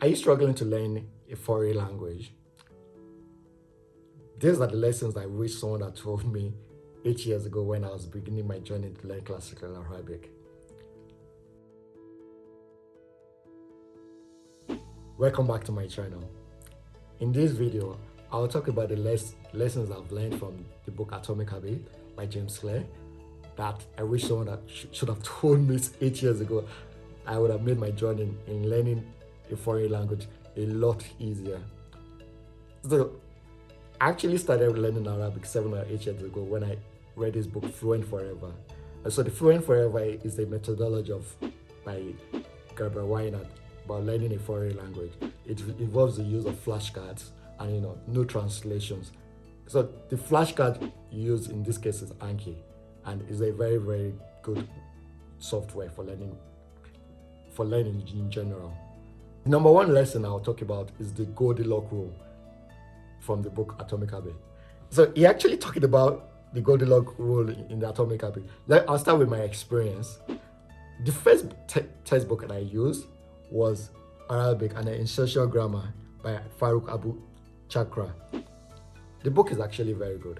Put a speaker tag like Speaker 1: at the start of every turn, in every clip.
Speaker 1: Are you struggling to learn a foreign language? These are the lessons I wish someone had told me 8 years ago when I was beginning my journey to learn classical Arabic. Welcome back to my channel. In this video, I'll talk about the lessons I've learned from the book Atomic Habits by James Clear that I wish someone that should have told me 8 years ago. I would have made my journey in learning a foreign language a lot easier. So I actually started learning Arabic 7 or 8 years ago when I read this book, Fluent Forever. And so the Fluent Forever is the methodology by Gabriel Weinert about learning a foreign language. It involves the use of flashcards and no translations. So the flashcard used in this case is Anki, and is a very, very good software for learning in general. The number one lesson I'll talk about is the Goldilocks rule from the book Atomic Habits. So he actually talked about the Goldilocks rule in the Atomic Habits. I'll start with my experience. The first textbook that I used was Arabic and Essential Grammar by Farouk Abu Chakra. The book is actually very good.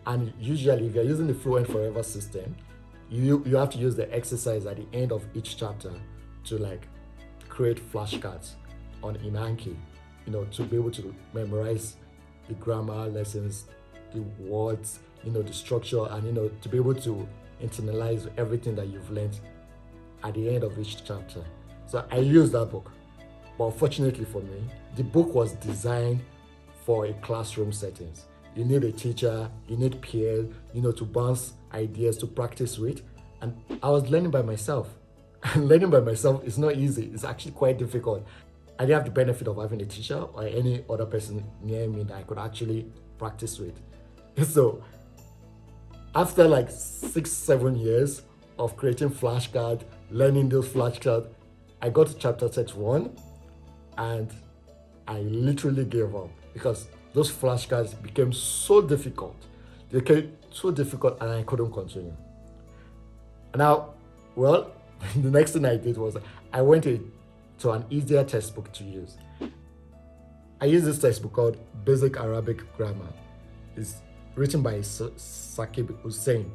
Speaker 1: And usually if you're using the Fluent Forever system, you have to use the exercise at the end of each chapter to create flashcards in Anki, to be able to memorize the grammar lessons, the words, the structure, and to be able to internalize everything that you've learned at the end of each chapter. So I used that book, but unfortunately for me, the book was designed for a classroom settings. You need a teacher, you need peers, to bounce ideas, to practice with. And I was learning by myself. And learning by myself is not easy. It's actually quite difficult. I didn't have the benefit of having a teacher or any other person near me that I could actually practice with. So after 6-7 years of creating flashcards, learning those flashcards, I got to chapter 31 and I literally gave up because those flashcards became so difficult. They became so difficult and I couldn't continue. Now, the next thing I did was I went to an easier textbook to use. I used this textbook called Basic Arabic Grammar. It's written by Saqib Hussein,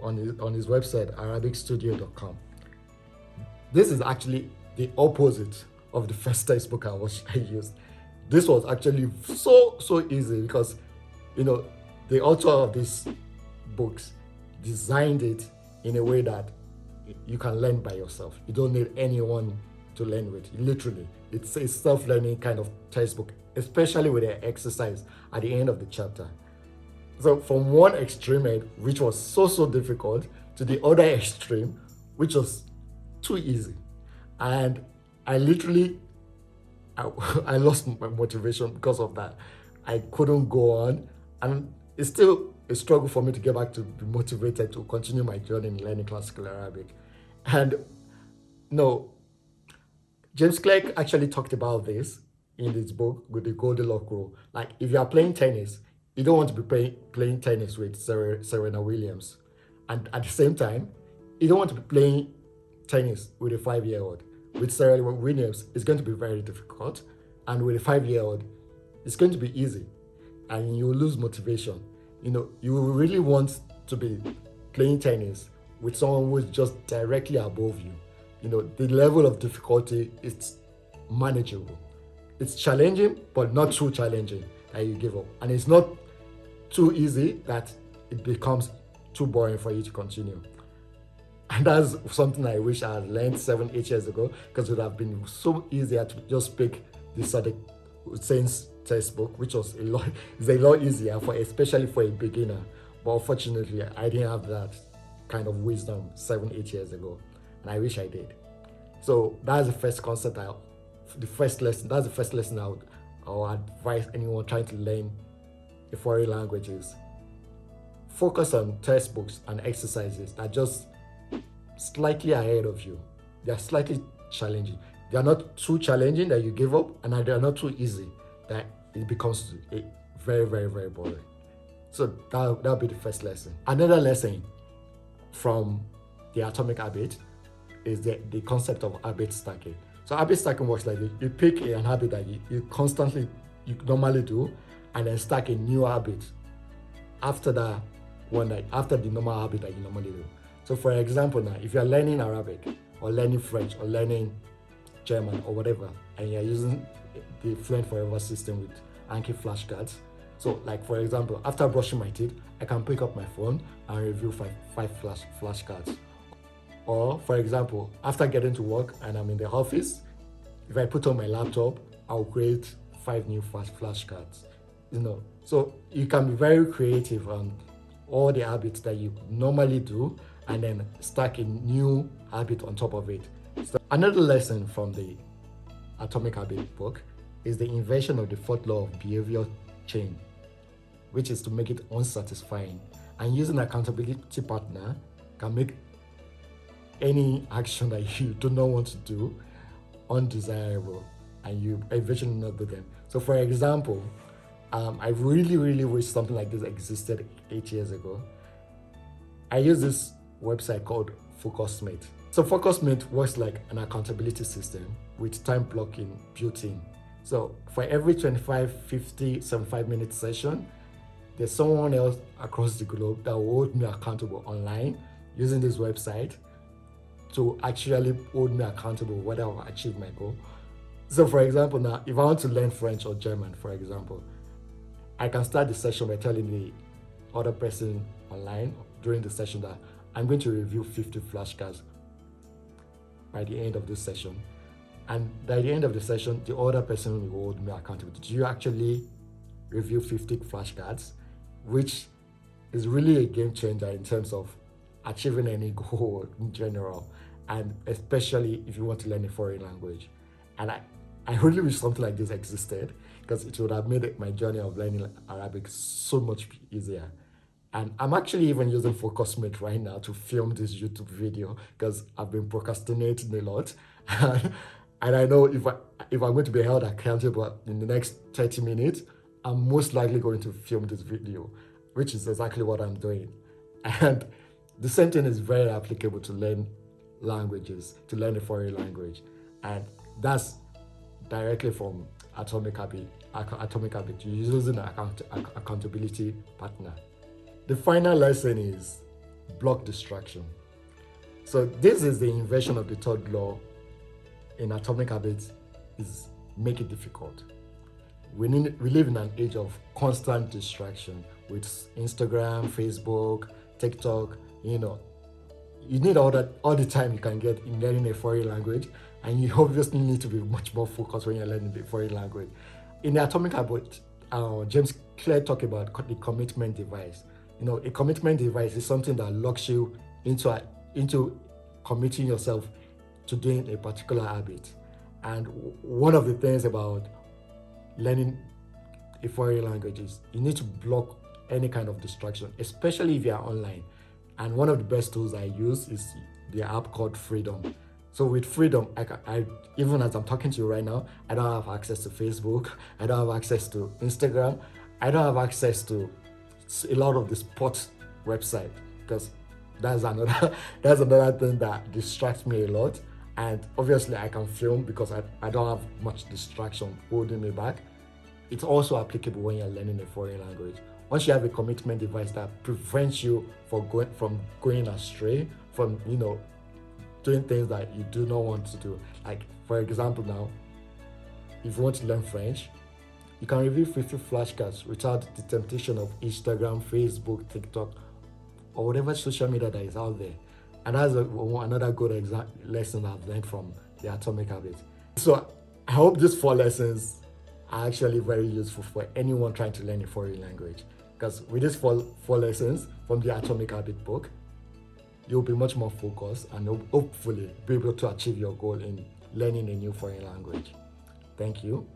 Speaker 1: on his website, arabicstudio.com. This is actually the opposite of the first textbook I used. This was actually so easy because, the author of these books designed it in a way that you can learn by yourself. You don't need anyone to learn with. Literally, it's a self-learning kind of textbook, especially with the exercise at the end of the chapter. So from one extreme end, which was so difficult, to the other extreme, which was too easy. And I literally lost my motivation because of that. I couldn't go on, and it's still a struggle for me to get back to be motivated to continue my journey in learning classical Arabic. And James Clear actually talked about this in his book with the Goldilocks rule. If you are playing tennis, you don't want to be playing tennis with Serena Williams. And at the same time, you don't want to be playing tennis with a 5-year-old. With Serena Williams, it's going to be very difficult. And with a 5-year-old, it's going to be easy. And you will lose motivation. You will really want to be playing tennis with someone who is just directly above you. The level of difficulty is manageable. It's challenging, but not too challenging that you give up. And it's not too easy that it becomes too boring for you to continue. And that's something I wish I had learned 7-8 years ago, because it would have been so easier to just pick the Sadiq Hussein's textbook, which is a lot easier especially for a beginner. But unfortunately, I didn't have that kind of wisdom 7-8 years ago, and I wish I did. So that's the first concept. That's the first lesson I would advise anyone trying to learn a foreign language is focus on textbooks and exercises that are just slightly ahead of you. They are slightly challenging. They are not too challenging that you give up, and they are not too easy that it becomes very, very, very boring. So that'll be the first lesson. Another lesson from the Atomic Habit is the concept of habit stacking. So habit stacking works like this. You pick an habit that you normally do, and then stack a new habit after that one, that after the normal habit that you normally do. So for example, now if you're learning Arabic or learning French or learning German or whatever, and you're using the Fluent Forever system with Anki flashcards. So like for example, after brushing my teeth, I can pick up my phone and review five flashcards. Or for example, after getting to work and I'm in the office, if I put on my laptop, I'll create 5 new flashcards. So you can be very creative on all the habits that you normally do, and then stack a new habit on top of it. So another lesson from the Atomic Habit book is the invention of the fourth law of behavior chain, which is to make it unsatisfying. And using an accountability partner can make any action that you do not want to do undesirable, and you eventually not do them. So for example, I really wish something like this existed 8 years ago. I use this website called FocusMate. So FocusMate works like an accountability system with time blocking built in. So for every 25, 50, 75-minute session, there's someone else across the globe that will hold me accountable online using this website to actually hold me accountable whether I've achieved my goal. So for example, now if I want to learn French or German, for example, I can start the session by telling the other person online during the session that I'm going to review 50 flashcards by the end of this session. And by the end of the session, the other person will hold me accountable. Did you actually review 50 flashcards? Which is really a game changer in terms of achieving any goal in general, and especially if you want to learn a foreign language. And I really wish something like this existed, because it would have made my journey of learning Arabic so much easier. And I'm actually even using FocusMate right now to film this YouTube video, because I've been procrastinating a lot. And I know if I'm going to be held accountable in the next 30 minutes, I'm most likely going to film this video, which is exactly what I'm doing. And the same thing is very applicable to learn languages, to learn a foreign language. And that's directly from Atomic Habit. You're using an accountability partner. The final lesson is block distraction. So this is the invention of the third law in Atomic Habits, is make it difficult. We live in an age of constant distraction with Instagram, Facebook, TikTok. You need all the time you can get in learning a foreign language, and you obviously need to be much more focused when you're learning the foreign language. In the Atomic Habit, James Clear talked about the commitment device. A commitment device is something that locks you into committing yourself to doing a particular habit. And one of the things about learning a foreign language is you need to block any kind of distraction, especially if you are online. And one of the best tools I use is the app called Freedom. So with Freedom, I even as I'm talking to you right now, I don't have access to Facebook, I don't have access to Instagram, I don't have access to a lot of the sports website, because that's another thing that distracts me a lot. And obviously I can film because I don't have much distraction holding me back. It's also applicable when you're learning a foreign language. Once you have a commitment device that prevents you from going astray, from doing things that you do not want to do. Like for example, now if you want to learn French, you can review 50 flashcards without the temptation of Instagram, Facebook, TikTok, or whatever social media that is out there. And that's another good lesson I've learned from the Atomic Habit. So I hope these 4 lessons are actually very useful for anyone trying to learn a foreign language. Because with these four lessons from the Atomic Habit book, you'll be much more focused and hopefully be able to achieve your goal in learning a new foreign language. Thank you.